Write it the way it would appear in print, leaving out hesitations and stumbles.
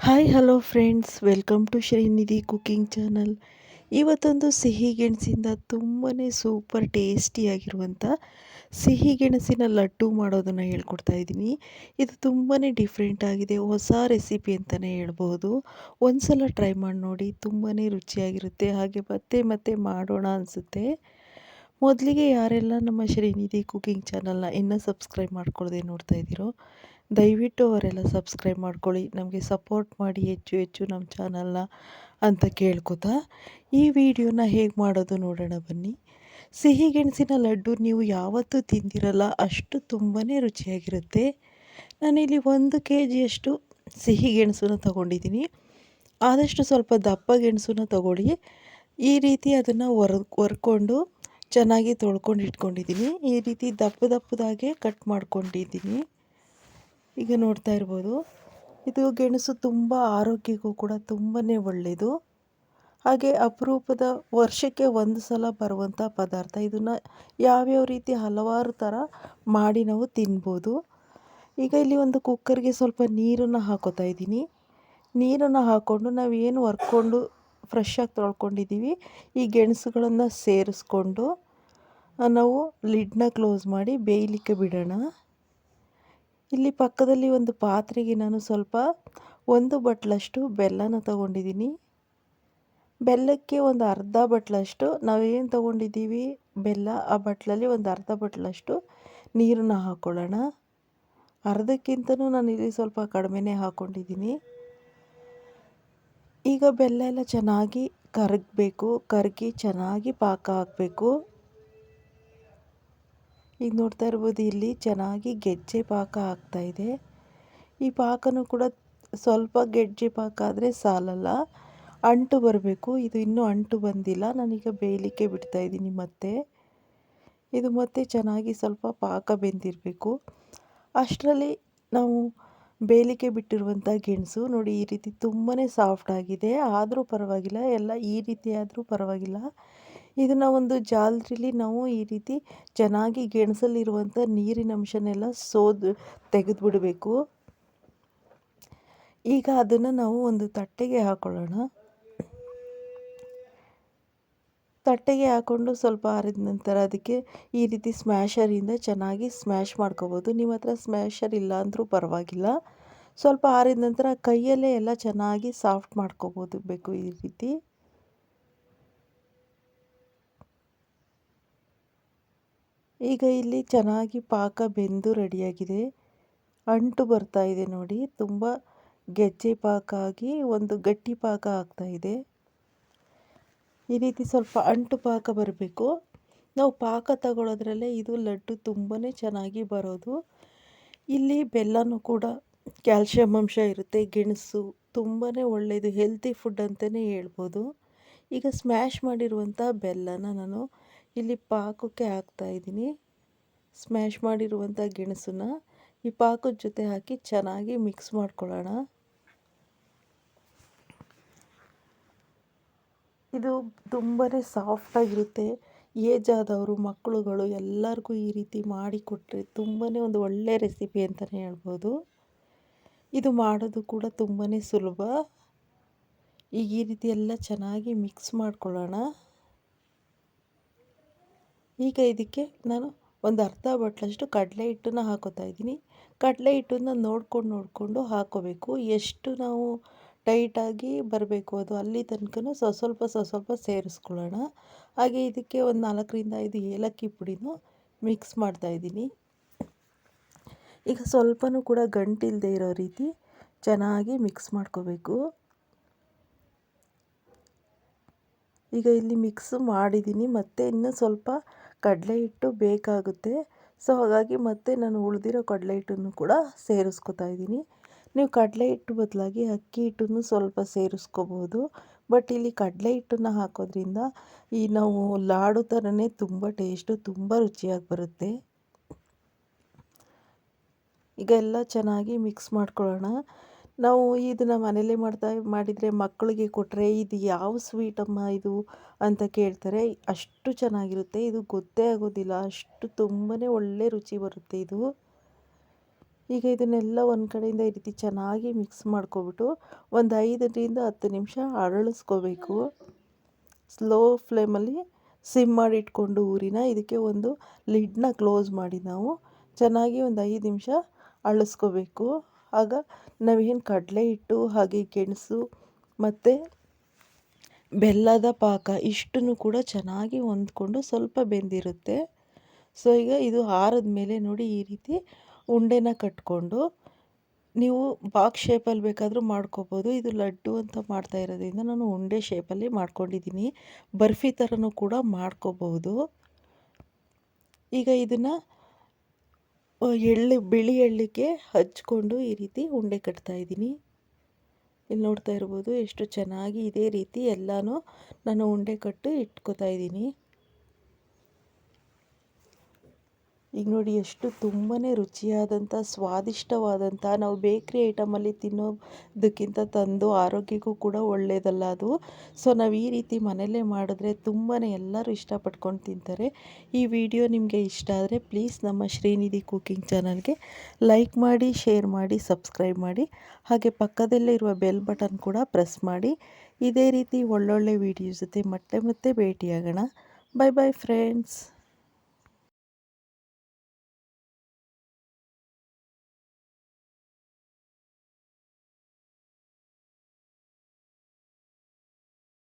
Hi hello friends, welcome to Srinidhi cooking channel. ಇವತ್ತೊಂದು ಸಿಹಿ ಗೆಣಸಿಂದ ತುಂಬಾ ಸೂಪರ್ ಟೇಸ್ಟಿಯಾಗಿರುವಂಥ ಸಿಹಿ ಗೆಣಸಿನ ಲಡ್ಡು ಮಾಡೋದನ್ನು ಹೇಳ್ಕೊಡ್ತಾ ಇದ್ದೀನಿ. ಇದು ತುಂಬಾ ಡಿಫ್ರೆಂಟ್ ಆಗಿದೆ, ಹೊಸ ರೆಸಿಪಿ ಅಂತಲೇ ಹೇಳ್ಬೋದು. ಒಂದು ಸಲ ಟ್ರೈ ಮಾಡಿ ನೋಡಿ, ತುಂಬಾ ರುಚಿಯಾಗಿರುತ್ತೆ, ಹಾಗೆ ಮತ್ತೆ ಮತ್ತೆ ಮಾಡೋಣ ಅನಿಸುತ್ತೆ. ಮೊದಲಿಗೆ ಯಾರೆಲ್ಲ ನಮ್ಮ ಶ್ರೀನಿಧಿ ಕುಕಿಂಗ್ ಚಾನಲ್ನ ಇನ್ನೂ ಸಬ್ಸ್ಕ್ರೈಬ್ ಮಾಡ್ಕೊಳ್ಳದೆ ನೋಡ್ತಾ ಇದ್ದೀರೋ, ದಯವಿಟ್ಟು ಅವರೆಲ್ಲ ಸಬ್ಸ್ಕ್ರೈಬ್ ಮಾಡ್ಕೊಳ್ಳಿ, ನಮಗೆ ಸಪೋರ್ಟ್ ಮಾಡಿ ಹೆಚ್ಚು ಹೆಚ್ಚು ನಮ್ಮ ಚಾನಲ್ನ ಅಂತ ಕೇಳ್ಕೊತಾ ಈ ವಿಡಿಯೋನ ಹೇಗೆ ಮಾಡೋದು ನೋಡೋಣ ಬನ್ನಿ. ಸಿಹಿ ಗೆಣಸಿನ ಲಡ್ಡು ನೀವು ಯಾವತ್ತೂ ತಿಂದಿರಲ್ಲ, ಅಷ್ಟು ತುಂಬಾ ರುಚಿಯಾಗಿರುತ್ತೆ. ನಾನಿಲ್ಲಿ 1 kg ಸಿಹಿ ಗೆಣಸನ್ನು ತಗೊಂಡಿದ್ದೀನಿ. ಆದಷ್ಟು ಸ್ವಲ್ಪ ದಪ್ಪ ಗೆಣಸನ್ನು ತಗೊಳ್ಳಿ. ಈ ರೀತಿ ಅದನ್ನು ಹೊರ್ಕೊಂಡು ಚೆನ್ನಾಗಿ ತೊಳ್ಕೊಂಡು ಇಟ್ಕೊಂಡಿದ್ದೀನಿ. ಈ ರೀತಿ ದಪ್ಪ ದಪ್ಪದಾಗೆ ಕಟ್ ಮಾಡ್ಕೊಂಡಿದ್ದೀನಿ. ಈಗ ನೋಡ್ತಾ ಇರ್ಬೋದು, ಇದು ಗೆಣಸು ತುಂಬ ಆರೋಗ್ಯಕ್ಕೂ ಕೂಡ ತುಂಬಾ ಒಳ್ಳೆಯದು. ಹಾಗೆ ಅಪರೂಪದ ವರ್ಷಕ್ಕೆ ಒಂದು ಸಲ ಬರುವಂಥ ಪದಾರ್ಥ. ಇದನ್ನು ಯಾವ್ಯಾವ ರೀತಿ ಹಲವಾರು ಥರ ಮಾಡಿ ನಾವು ತಿನ್ಬೋದು. ಈಗ ಇಲ್ಲಿ ಒಂದು ಕುಕ್ಕರ್ಗೆ ಸ್ವಲ್ಪ ನೀರನ್ನು ಹಾಕೋತಾ ಇದ್ದೀನಿ. ನೀರನ್ನು ಹಾಕ್ಕೊಂಡು ನಾವೇನು ಹೊರ್ಕೊಂಡು ಫ್ರೆಶ್ಶಾಗಿ ತೊಳ್ಕೊಂಡಿದ್ದೀವಿ, ಈ ಗೆಣಸುಗಳನ್ನು ಸೇರಿಸ್ಕೊಂಡು ನಾವು ಲಿಡ್ನ ಕ್ಲೋಸ್ ಮಾಡಿ ಬೇಯಲಿಕ್ಕೆ ಬಿಡೋಣ. ಇಲ್ಲಿ ಪಕ್ಕದಲ್ಲಿ ಒಂದು ಪಾತ್ರೆಗೆ ನಾನು ಸ್ವಲ್ಪ 1 ಬಟ್ಲಷ್ಟು ಬೆಲ್ಲನ ತಗೊಂಡಿದ್ದೀನಿ. ಬೆಲ್ಲಕ್ಕೆ ಒಂದು ಅರ್ಧ ಬಟ್ಲಷ್ಟು ನಾವೇನು ತಗೊಂಡಿದ್ದೀವಿ ಬೆಲ್ಲ, ಆ ಬಟ್ಲಲ್ಲಿ ಒಂದು ಅರ್ಧ ಬಟ್ಲಷ್ಟು ನೀರನ್ನು ಹಾಕ್ಕೊಳ್ಳೋಣ. ಅರ್ಧಕ್ಕಿಂತನೂ ನಾನಿಲ್ಲಿ ಸ್ವಲ್ಪ ಕಡಿಮೆನೇ ಹಾಕ್ಕೊಂಡಿದ್ದೀನಿ. ಈಗ ಬೆಲ್ಲ ಎಲ್ಲ ಚೆನ್ನಾಗಿ ಕರಗಿ ಚೆನ್ನಾಗಿ ಪಾಕ ಆಗಬೇಕು. ಈಗ ನೋಡ್ತಾ ಇರ್ಬೋದು, ಇಲ್ಲಿ ಚೆನ್ನಾಗಿ ಗೆಜ್ಜೆ ಪಾಕ ಆಗ್ತಾಯಿದೆ. ಈ ಪಾಕನೂ ಕೂಡ ಸ್ವಲ್ಪ ಗೆಜ್ಜೆ ಪಾಕ ಆದರೆ ಸಾಲಲ್ಲ, ಅಂಟು ಬರಬೇಕು. ಇದು ಇನ್ನೂ ಅಂಟು ಬಂದಿಲ್ಲ. ನಾನೀಗ ಬೇಯಲಿಕ್ಕೆ ಬಿಡ್ತಾಯಿದ್ದೀನಿ. ಇದು ಮತ್ತೆ ಚೆನ್ನಾಗಿ ಸ್ವಲ್ಪ ಪಾಕ ಬೆಂದಿರಬೇಕು. ಅಷ್ಟರಲ್ಲಿ ನಾವು ಬೇಯಲಿಕ್ಕೆ ಬಿಟ್ಟಿರುವಂಥ ಗೆಣಸು ನೋಡಿ, ಈ ರೀತಿ ತುಂಬಾ ಸಾಫ್ಟ್ ಆಗಿದೆ. ಆದರೂ ಪರವಾಗಿಲ್ಲ, ಎಲ್ಲ ಈ ರೀತಿ ಆದರೂ ಪರವಾಗಿಲ್ಲ. ಇದನ್ನು ಒಂದು ಜಾಲರಿಲಿ ನಾವು ಈ ರೀತಿ ಚೆನ್ನಾಗಿ ಗೆಣಸಲ್ಲಿರುವಂಥ ನೀರಿನ ಅಂಶನೆಲ್ಲ ತೆಗೆದುಬಿಡಬೇಕು. ಈಗ ಅದನ್ನು ನಾವು ಒಂದು ತಟ್ಟೆಗೆ ಹಾಕ್ಕೊಳ್ಳೋಣ. ತಟ್ಟೆಗೆ ಹಾಕ್ಕೊಂಡು ಸ್ವಲ್ಪ ಆರಿದ ನಂತರ ಅದಕ್ಕೆ ಈ ರೀತಿ ಸ್ಮ್ಯಾಶರಿಂದ ಚೆನ್ನಾಗಿ ಸ್ಮ್ಯಾಶ್ ಮಾಡ್ಕೋಬೋದು. ನಿಮ್ಮ ಹತ್ರ ಸ್ಮ್ಯಾಶರ್ ಇಲ್ಲ ಅಂದರೂ ಪರವಾಗಿಲ್ಲ. ಸ್ವಲ್ಪ ಆರಿದ ನಂತರ ಕೈಯಲ್ಲೇ ಎಲ್ಲ ಚೆನ್ನಾಗಿ ಸಾಫ್ಟ್ ಮಾಡ್ಕೋಬೋದು ಈ ರೀತಿ. ಈಗ ಇಲ್ಲಿ ಚೆನ್ನಾಗಿ ಪಾಕ ಬೆಂದು ರೆಡಿಯಾಗಿದೆ. ಅಂಟು ಬರ್ತಾ ಇದೆ ನೋಡಿ, ತುಂಬ ಗೆಜ್ಜೆ ಪಾಕ ಆಗಿ ಒಂದು ಗಟ್ಟಿ ಪಾಕ ಆಗ್ತಾಯಿದೆ. ಈ ರೀತಿ ಸ್ವಲ್ಪ ಅಂಟು ಪಾಕ ಬರಬೇಕು. ನಾವು ಪಾಕ ತಗೊಳ್ಳೋದ್ರಲ್ಲೇ ಇದು ಲಡ್ಡು ತುಂಬಾ ಚೆನ್ನಾಗಿ ಬರೋದು. ಇಲ್ಲಿ ಬೆಲ್ಲನೂ ಕೂಡ ಕ್ಯಾಲ್ಶಿಯಂ ಅಂಶ ಇರುತ್ತೆ. ಗೆಣಸು ತುಂಬಾ ಒಳ್ಳೆಯದು, ಹೆಲ್ತಿ ಫುಡ್ ಅಂತಲೇ ಹೇಳ್ಬೋದು. ಈಗ ಸ್ಮ್ಯಾಶ್ ಮಾಡಿರುವಂಥ ಬೆಲ್ಲನ ನಾನು ಇಲ್ಲಿ ಪಾಕಕ್ಕೆ ಹಾಕ್ತಾಯಿದ್ದೀನಿ. ಸ್ಮ್ಯಾಶ್ ಮಾಡಿರುವಂಥ ಗೆಣಸನ್ನ ಈ ಪಾಕದ ಜೊತೆ ಹಾಕಿ ಚೆನ್ನಾಗಿ ಮಿಕ್ಸ್ ಮಾಡ್ಕೊಳ್ಳೋಣ. ಇದು ತುಂಬಾ ಸಾಫ್ಟಾಗಿರುತ್ತೆ. ಏಜ್ ಆದವರು, ಮಕ್ಕಳುಗಳು ಎಲ್ಲರಿಗೂ ಈ ರೀತಿ ಮಾಡಿಕೊಟ್ರೆ ತುಂಬಾ ಒಂದು ಒಳ್ಳೆಯ ರೆಸಿಪಿ ಅಂತಲೇ ಹೇಳ್ಬೋದು. ಇದು ಮಾಡೋದು ಕೂಡ ತುಂಬಾ ಸುಲಭ. ಈಗ ಈ ರೀತಿ ಎಲ್ಲ ಚೆನ್ನಾಗಿ ಮಿಕ್ಸ್ ಮಾಡ್ಕೊಳ್ಳೋಣ. ಈಗ ಇದಕ್ಕೆ ನಾನು ಒಂದು ಅರ್ಧ ಬಟ್ಲಷ್ಟು ಕಡಲೆ ಹಿಟ್ಟನ್ನು ಹಾಕೋತಾ ಇದ್ದೀನಿ. ಕಡಲೆ ಹಿಟ್ಟನ್ನು ನೋಡಿಕೊಂಡು ಹಾಕೋಬೇಕು. ಎಷ್ಟು ನಾವು ಟೈಟಾಗಿ ಬರಬೇಕು ಅದು ಅಲ್ಲಿ ತನಕ ಸ್ವಲ್ಪ ಸೇರಿಸ್ಕೊಳ್ಳೋಣ. ಹಾಗೆ ಇದಕ್ಕೆ ಒಂದು 4ರಿಂದ 5 ಏಲಕ್ಕಿ ಪುಡಿನೂ ಮಿಕ್ಸ್ ಮಾಡ್ತಾಯಿದ್ದೀನಿ. ಈಗ ಸ್ವಲ್ಪನೂ ಕೂಡ ಗಂಟಿಲ್ಲದೆ ಇರೋ ರೀತಿ ಚೆನ್ನಾಗಿ ಮಿಕ್ಸ್ ಮಾಡ್ಕೋಬೇಕು. ಈಗ ಇಲ್ಲಿ ಮಿಕ್ಸ್ ಮಾಡಿದ್ದೀನಿ, ಮತ್ತು ಇನ್ನೂ ಸ್ವಲ್ಪ ಕಡಲೆ ಹಿಟ್ಟು ಬೇಕಾಗುತ್ತೆ. ಸೊ ಹಾಗಾಗಿ ಮತ್ತೆ ನಾನು ಉಳಿದಿರೋ ಕಡಲೆ ಹಿಟ್ಟನ್ನು ಕೂಡ ಸೇರಿಸ್ಕೊತಾ ಇದ್ದೀನಿ. ನೀವು ಕಡಲೆ ಹಿಟ್ಟು ಬದಲಾಗಿ ಅಕ್ಕಿ ಹಿಟ್ಟನ್ನು ಸ್ವಲ್ಪ ಸೇರಿಸ್ಕೋಬೋದು. ಬಟ್ ಇಲ್ಲಿ ಕಡಲೆ ಹಿಟ್ಟನ್ನು ಹಾಕೋದ್ರಿಂದ ಈ ನಾವು ಲಾಡು ಥರನೇ ತುಂಬ ಟೇಸ್ಟು, ತುಂಬ ರುಚಿಯಾಗಿ ಬರುತ್ತೆ. ಈಗ ಎಲ್ಲ ಚೆನ್ನಾಗಿ ಮಿಕ್ಸ್ ಮಾಡ್ಕೊಳ್ಳೋಣ. ನಾವು ಇದನ್ನು ಮನೇಲೇ ಮಾಡಿದರೆ ಮಕ್ಕಳಿಗೆ ಕೊಟ್ಟರೆ ಇದು ಯಾವ ಸ್ವೀಟಮ್ಮ ಇದು ಅಂತ ಕೇಳ್ತಾರೆ. ಅಷ್ಟು ಚೆನ್ನಾಗಿರುತ್ತೆ. ಇದು ಗೊತ್ತೇ ಆಗೋದಿಲ್ಲ, ಅಷ್ಟು ತುಂಬಾ ಒಳ್ಳೆ ರುಚಿ ಬರುತ್ತೆ ಇದು. ಈಗ ಇದನ್ನೆಲ್ಲ ಒಂದು ಕಡೆಯಿಂದ ಈ ರೀತಿ ಚೆನ್ನಾಗಿ ಮಿಕ್ಸ್ ಮಾಡ್ಕೊಬಿಟ್ಟು ಒಂದು 5ರಿಂದ 10 ನಿಮಿಷ ಅರಳಿಸ್ಕೋಬೇಕು. ಸ್ಲೋ ಫ್ಲೇಮಲ್ಲಿ ಸಿಮ್ ಮಾಡಿ ಇಟ್ಕೊಂಡು ಇದಕ್ಕೆ ಒಂದು ಲಿಡ್ನ ಕ್ಲೋಸ್ ಮಾಡಿ ನಾವು ಚೆನ್ನಾಗಿ ಒಂದು 5 ನಿಮಿಷ ಅರಳಿಸ್ಕೋಬೇಕು. ಆಗ ನಾವೇನು ಕಡಲೆ ಹಿಟ್ಟು ಹಾಗೆ ಗೆಣಸು ಮತ್ತು ಬೆಲ್ಲದ ಪಾಕ ಇಷ್ಟನ್ನು ಕೂಡ ಚೆನ್ನಾಗಿ ಹೊಂದ್ಕೊಂಡು ಸ್ವಲ್ಪ ಬೆಂದಿರುತ್ತೆ. ಸೊ ಈಗ ಇದು ಆರಿದ ಮೇಲೆ ನೋಡಿ ಈ ರೀತಿ ಉಂಡೆನ ಕಟ್ಕೊಂಡು ನೀವು ಬಾಕ್ಸ್ ಶೇಪಲ್ಲಿ ಬೇಕಾದರೂ ಮಾಡ್ಕೋಬೋದು. ಇದು ಲಡ್ಡು ಅಂತ ಮಾಡ್ತಾ ಇರೋದ್ರಿಂದ ನಾನು ಉಂಡೆ ಶೇಪಲ್ಲಿ ಮಾಡ್ಕೊಂಡಿದ್ದೀನಿ. ಬರ್ಫಿ ಥರನೂ ಕೂಡ ಮಾಡ್ಕೋಬಹುದು. ಈಗ ಇದನ್ನು ಬಿಳಿ ಎಳ್ಳಿಗೆ ಹಚ್ಕೊಂಡು ಈ ರೀತಿ ಉಂಡೆ ಕಟ್ತಾ ಇದ್ದೀನಿ. ಇಲ್ಲಿ ನೋಡ್ತಾ ಇರ್ಬೋದು ಎಷ್ಟು ಚೆನ್ನಾಗಿ ಇದೇ ರೀತಿ ಎಲ್ಲನೂ ನಾನು ಉಂಡೆ ಕಟ್ಟು ಇಟ್ಕೋತಾ ಇದ್ದೀನಿ. ಈಗ ನೋಡಿ ಎಷ್ಟು ತುಂಬಾ ರುಚಿಯಾದಂಥ ಸ್ವಾದಿಷ್ಟವಾದಂಥ ನಾವು ಬೇಕ್ರಿ ಐಟಮಲ್ಲಿ ತಿನ್ನೋದಕ್ಕಿಂತ ತಂದು ಆರೋಗ್ಯಕ್ಕೂ ಕೂಡ ಒಳ್ಳೆಯದಲ್ಲ ಅದು. ಸೊ ನಾವು ಈ ರೀತಿ ಮನೆಯಲ್ಲೇ ಮಾಡಿದ್ರೆ ತುಂಬಾ ಎಲ್ಲರೂ ಇಷ್ಟಪಟ್ಕೊಂಡು ತಿಂತಾರೆ. ಈ ವಿಡಿಯೋ ನಿಮಗೆ ಇಷ್ಟ ಆದರೆ ಪ್ಲೀಸ್ ನಮ್ಮ ಶ್ರೀನಿಧಿ ಕುಕಿಂಗ್ ಚಾನಲ್ಗೆ ಲೈಕ್ ಮಾಡಿ, ಶೇರ್ ಮಾಡಿ, ಸಬ್ಸ್ಕ್ರೈಬ್ ಮಾಡಿ. ಹಾಗೆ ಪಕ್ಕದಲ್ಲೇ ಇರುವ ಬೆಲ್ ಬಟನ್ ಕೂಡ ಪ್ರೆಸ್ ಮಾಡಿ. ಇದೇ ರೀತಿ ಒಳ್ಳೊಳ್ಳೆ ವಿಡಿಯೋಸ್ ಜೊತೆ ಮತ್ತೆ ಭೇಟಿಯಾಗೋಣ. Bye bye friends.